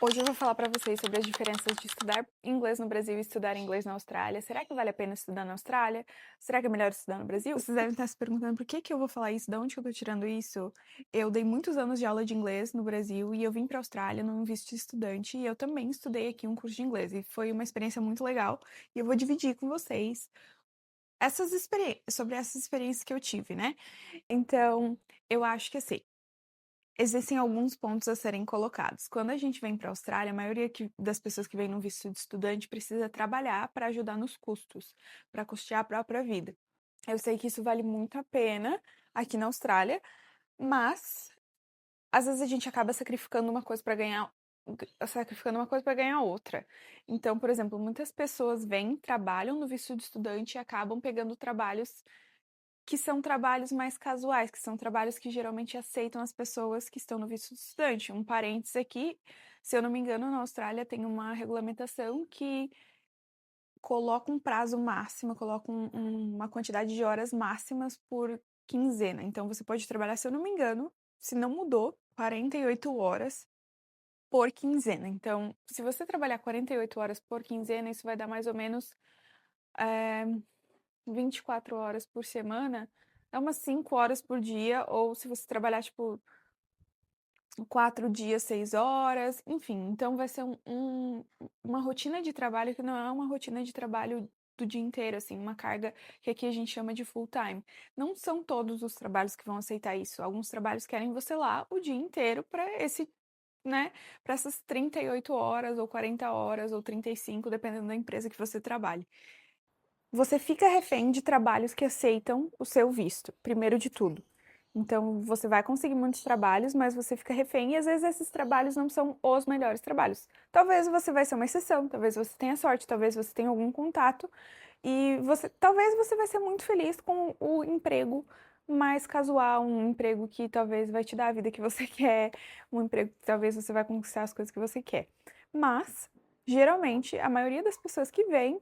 Hoje eu vou falar para vocês sobre as diferenças de estudar inglês no Brasil e estudar inglês na Austrália. Será que vale a pena estudar na Austrália? Será que é melhor estudar no Brasil? Vocês devem estar se perguntando por que eu vou falar isso, de onde que eu tô tirando isso. Eu dei muitos anos de aula de inglês no Brasil e eu vim para a Austrália num visto de estudante e eu também estudei aqui um curso de inglês e foi uma experiência muito legal e eu vou dividir com vocês sobre essas experiências que eu tive, né? Então, eu acho que assim, existem alguns pontos a serem colocados. Quando a gente vem para a Austrália, a maioria das pessoas que vêm no visto de estudante precisa trabalhar para ajudar nos custos, para custear a própria vida. Eu sei que isso vale muito a pena aqui na Austrália, mas às vezes a gente acaba sacrificando uma coisa para ganhar outra. Então, por exemplo, muitas pessoas vêm, trabalham no visto de estudante e acabam pegando trabalhos que são trabalhos mais casuais, que são trabalhos que geralmente aceitam as pessoas que estão no visto de estudante. Um parênteses aqui, se eu não me engano, na Austrália tem uma regulamentação que coloca um prazo máximo, coloca uma quantidade de horas máximas por quinzena. Então você pode trabalhar, se eu não me engano, se não mudou, 48 horas por quinzena. Então, se você trabalhar 48 horas por quinzena, isso vai dar mais ou menos 24 horas por semana, é umas 5 horas por dia, ou se você trabalhar, tipo, 4 dias, 6 horas, enfim. Então vai ser uma rotina de trabalho que não é uma rotina de trabalho do dia inteiro, assim, uma carga que aqui a gente chama de full time. Não são todos os trabalhos que vão aceitar isso. Alguns trabalhos querem você lá o dia inteiro para né, para essas 38 horas, ou 40 horas, ou 35, dependendo da empresa que você trabalhe. Você fica refém de trabalhos que aceitam o seu visto, primeiro de tudo. Então, você vai conseguir muitos trabalhos, mas você fica refém e às vezes esses trabalhos não são os melhores trabalhos. Talvez você vai ser uma exceção, talvez você tenha sorte, talvez você tenha algum contato e talvez você vai ser muito feliz com o emprego mais casual, um emprego que talvez vai te dar a vida que você quer, um emprego que talvez você vai conquistar as coisas que você quer. Mas, geralmente, a maioria das pessoas que vem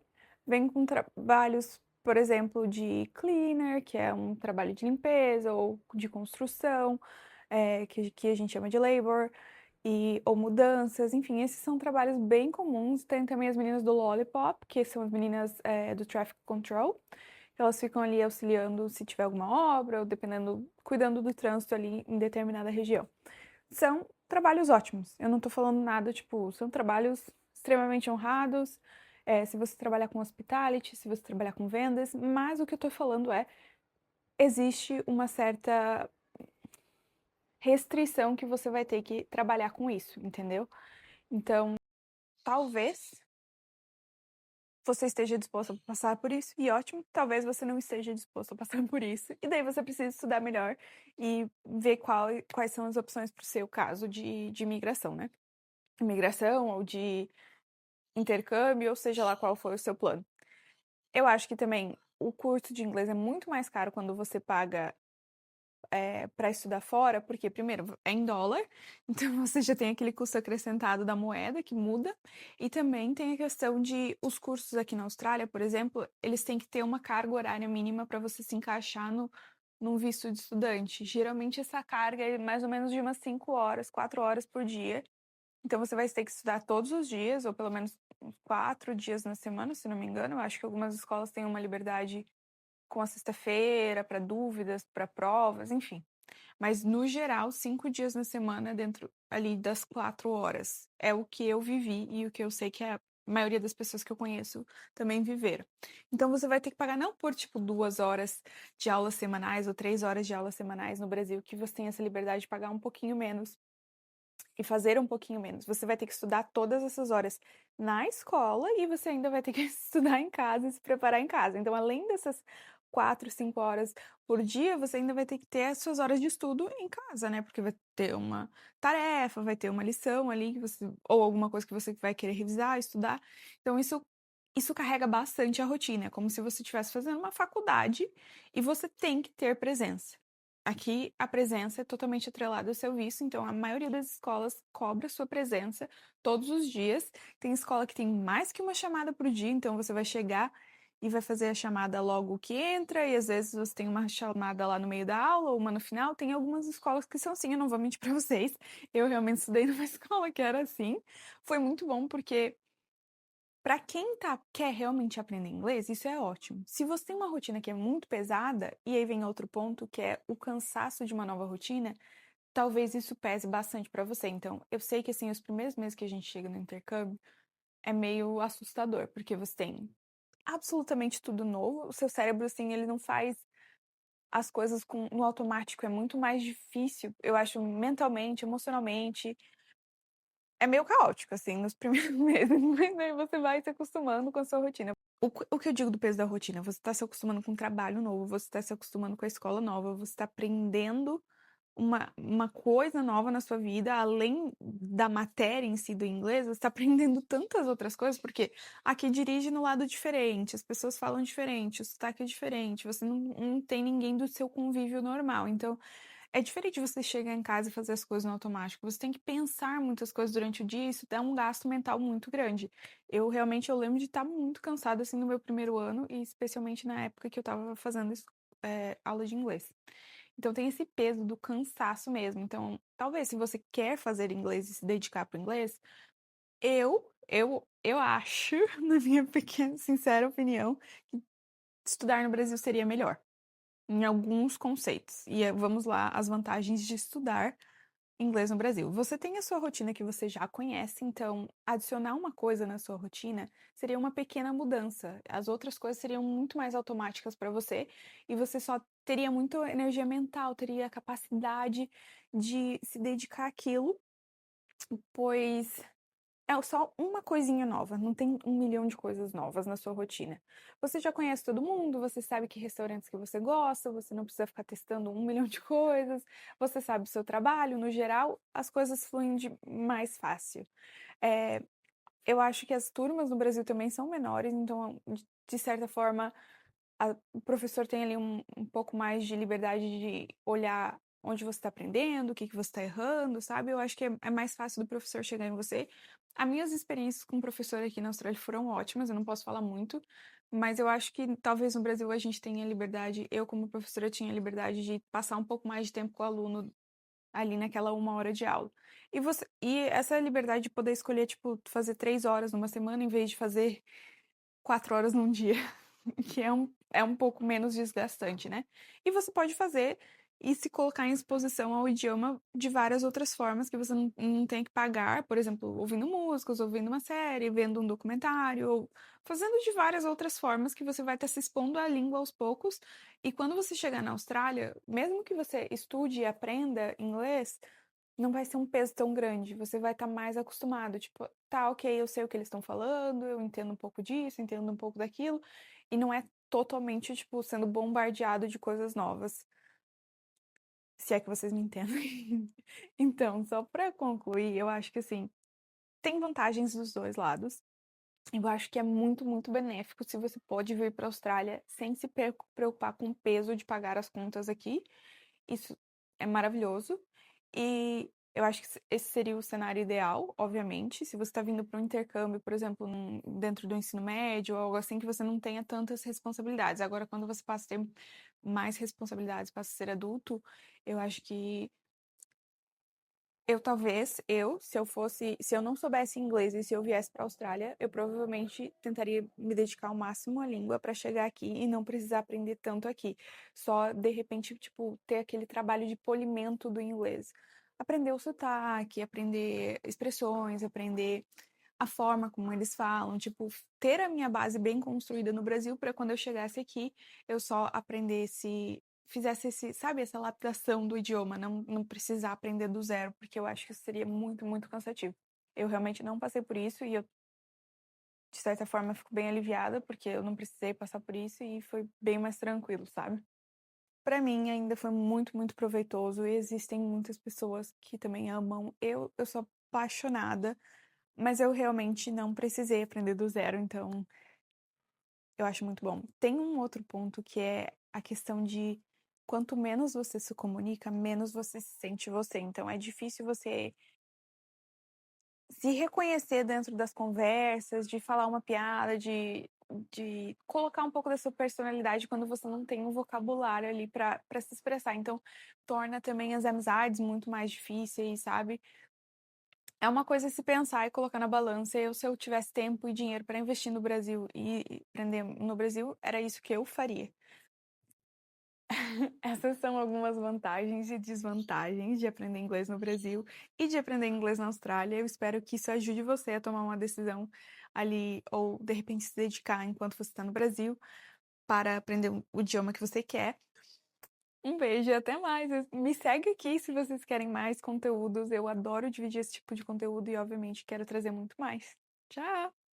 com trabalhos, por exemplo, de cleaner, que é um trabalho de limpeza, ou de construção, que a gente chama de labor, ou mudanças, enfim, esses são trabalhos bem comuns. Tem também as meninas do Lollipop, que são as meninas do Traffic Control. Elas ficam ali auxiliando se tiver alguma obra, ou dependendo, cuidando do trânsito ali em determinada região. São trabalhos ótimos. Eu não tô falando nada, tipo, são trabalhos extremamente honrados. Se você trabalhar com hospitality, se você trabalhar com vendas, mas o que eu tô falando existe uma certa restrição que você vai ter que trabalhar com isso, entendeu? Então, talvez você esteja disposto a passar por isso, e ótimo, talvez você não esteja disposto a passar por isso, e daí você precisa estudar melhor e ver quais são as opções para o seu caso de imigração, né? Imigração ou de intercâmbio, ou seja lá qual for o seu plano. Eu acho que também o curso de inglês é muito mais caro quando você paga para estudar fora, porque, primeiro, é em dólar, então você já tem aquele custo acrescentado da moeda que muda, e também tem a questão de os cursos aqui na Austrália, por exemplo, eles têm que ter uma carga horária mínima para você se encaixar num visto de estudante. Geralmente essa carga é mais ou menos de umas 5 horas, 4 horas por dia. Então você vai ter que estudar todos os dias, ou pelo menos uns 4 dias na semana, se não me engano. Eu acho que algumas escolas têm uma liberdade com a sexta-feira, para dúvidas, para provas, enfim. Mas, no geral, 5 dias na semana, dentro ali das 4 horas. É o que eu vivi e o que eu sei que a maioria das pessoas que eu conheço também viveram. Então, você vai ter que pagar não por, tipo, 2 horas de aulas semanais ou 3 horas de aulas semanais no Brasil, que você tem essa liberdade de pagar um pouquinho menos e fazer um pouquinho menos. Você vai ter que estudar todas essas horas na escola e você ainda vai ter que estudar em casa e se preparar em casa. Então, além dessas 4, 5 horas por dia, você ainda vai ter que ter as suas horas de estudo em casa, né? Porque vai ter uma tarefa, vai ter uma lição ali que ou alguma coisa que você vai querer revisar, estudar. Então, isso carrega bastante a rotina, é como se você estivesse fazendo uma faculdade e você tem que ter presença. Aqui a presença é totalmente atrelada ao seu visto, então a maioria das escolas cobra sua presença todos os dias. Tem escola que tem mais que uma chamada por dia, então você vai chegar e vai fazer a chamada logo que entra, e às vezes você tem uma chamada lá no meio da aula ou uma no final. Tem algumas escolas que são assim, eu não vou mentir pra vocês. Eu realmente estudei numa escola que era assim. Foi muito bom porque para quem quer realmente aprender inglês, isso é ótimo. Se você tem uma rotina que é muito pesada, e aí vem outro ponto, que é o cansaço de uma nova rotina, talvez isso pese bastante para você. Então, eu sei que assim, os primeiros meses que a gente chega no intercâmbio é meio assustador, porque você tem absolutamente tudo novo. O seu cérebro, assim, ele não faz as coisas no automático, é muito mais difícil, eu acho, mentalmente, emocionalmente. É meio caótico, assim, nos primeiros meses, mas aí você vai se acostumando com a sua rotina. O que eu digo do peso da rotina? Você tá se acostumando com um trabalho novo, você tá se acostumando com a escola nova, você tá aprendendo uma coisa nova na sua vida, além da matéria em si do inglês, você está aprendendo tantas outras coisas, porque aqui dirige no lado diferente, as pessoas falam diferente, o sotaque é diferente, você não tem ninguém do seu convívio normal. Então, é diferente você chegar em casa e fazer as coisas no automático. Você tem que pensar muitas coisas durante o dia, e isso dá um gasto mental muito grande. Eu lembro de estar muito cansada assim no meu primeiro ano, e especialmente na época que eu estava fazendo aula de inglês. Então tem esse peso do cansaço mesmo. Então, talvez se você quer fazer inglês e se dedicar para o inglês, eu acho, na minha pequena, sincera opinião, que estudar no Brasil seria melhor em alguns conceitos. E vamos lá, as vantagens de estudar inglês no Brasil. Você tem a sua rotina que você já conhece, então adicionar uma coisa na sua rotina seria uma pequena mudança. As outras coisas seriam muito mais automáticas para você e você só teria muita energia mental, teria a capacidade de se dedicar àquilo, pois é só uma coisinha nova, não tem um milhão de coisas novas na sua rotina. Você já conhece todo mundo, você sabe que restaurantes que você gosta, você não precisa ficar testando um milhão de coisas, você sabe o seu trabalho, no geral, as coisas fluem mais fácil. É, eu acho que as turmas no Brasil também são menores, então, de certa forma, o professor tem ali um pouco mais de liberdade de olhar onde você está aprendendo, o que você está errando, sabe? Eu acho que é mais fácil do professor chegar em você. As minhas experiências com o professor aqui na Austrália foram ótimas, eu não posso falar muito, mas eu acho que talvez no Brasil a gente tenha liberdade, eu como professora tinha liberdade de passar um pouco mais de tempo com o aluno ali naquela 1 hora de aula. E essa liberdade de poder escolher, tipo, fazer 3 horas numa semana em vez de fazer 4 horas num dia, que é um pouco menos desgastante, né? E você pode fazer e se colocar em exposição ao idioma de várias outras formas que você não tem que pagar, por exemplo, ouvindo músicas, ouvindo uma série, vendo um documentário, ou fazendo de várias outras formas que você vai estar se expondo à língua aos poucos. E quando você chegar na Austrália, mesmo que você estude e aprenda inglês, não vai ser um peso tão grande, você vai estar mais acostumado, tipo, tá, ok, eu sei o que eles estão falando, eu entendo um pouco disso, entendo um pouco daquilo, e não é totalmente, tipo, sendo bombardeado de coisas novas, se é que vocês me entendem. Então, só pra concluir, eu acho que, assim, tem vantagens dos dois lados. Eu acho que é muito, muito benéfico se você pode vir para a Austrália sem se preocupar com o peso de pagar as contas aqui. Isso é maravilhoso. E eu acho que esse seria o cenário ideal, obviamente. Se você está vindo para um intercâmbio, por exemplo, dentro do ensino médio ou algo assim, que você não tenha tantas responsabilidades. Agora, quando você passa a ter mais responsabilidades, passa a ser adulto, eu acho que se eu não soubesse inglês e se eu viesse para a Austrália, eu provavelmente tentaria me dedicar ao máximo à língua para chegar aqui e não precisar aprender tanto aqui. Só, de repente, tipo, ter aquele trabalho de polimento do inglês. Aprender o sotaque, aprender expressões, aprender a forma como eles falam, tipo, ter a minha base bem construída no Brasil para quando eu chegasse aqui, eu só aprendesse, fizesse sabe, essa lapidação do idioma, não precisar aprender do zero, porque eu acho que isso seria muito, muito cansativo. Eu realmente não passei por isso e eu, de certa forma, fico bem aliviada, porque eu não precisei passar por isso e foi bem mais tranquilo, sabe? Para mim ainda foi muito, muito proveitoso e existem muitas pessoas que também amam. Eu sou apaixonada, mas eu realmente não precisei aprender do zero, então eu acho muito bom. Tem um outro ponto que é a questão de quanto menos você se comunica, menos você se sente você. Então é difícil você se reconhecer dentro das conversas, de falar uma piada, de colocar um pouco da sua personalidade quando você não tem um vocabulário ali para se expressar. Então, torna também as amizades muito mais difíceis, sabe? É uma coisa se pensar e colocar na balança. Se eu tivesse tempo e dinheiro para investir no Brasil e aprender no Brasil, era isso que eu faria. Essas são algumas vantagens e desvantagens de aprender inglês no Brasil e de aprender inglês na Austrália. Eu espero que isso ajude você a tomar uma decisão ali, ou de repente se dedicar enquanto você está no Brasil para aprender o idioma que você quer. Um beijo e até mais. Me segue aqui se vocês querem mais conteúdos. Eu adoro dividir esse tipo de conteúdo e, obviamente, quero trazer muito mais. Tchau!